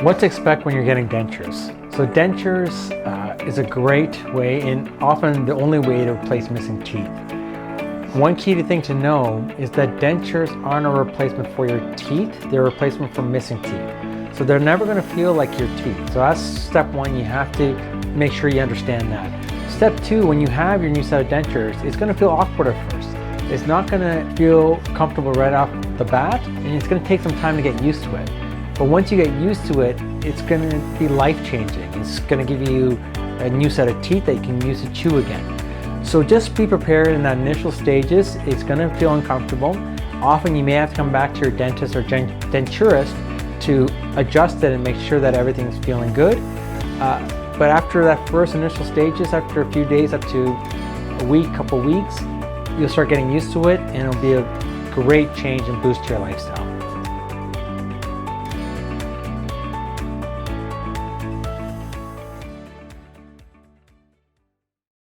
What to expect when you're getting dentures. So dentures is a great way, and often the only way, to replace missing teeth. One key thing to know is that dentures aren't a replacement for your teeth, they're a replacement for missing teeth. So they're never going to feel like your teeth. So that's step one, you have to make sure you understand that. Step two, when you have your new set of dentures, it's going to feel awkward at first. It's not going to feel comfortable right off the bat, and it's going to take some time to get used to it. But once you get used to it, it's going to be life-changing. It's going to give you a new set of teeth that you can use to chew again. So just be prepared in the initial stages. It's going to feel uncomfortable. Often you may have to come back to your dentist or denturist to adjust it and make sure that everything's feeling good. But after that first initial stages, after a few days up to a week, couple weeks, you'll start getting used to it, and it'll be a great change and boost to your lifestyle.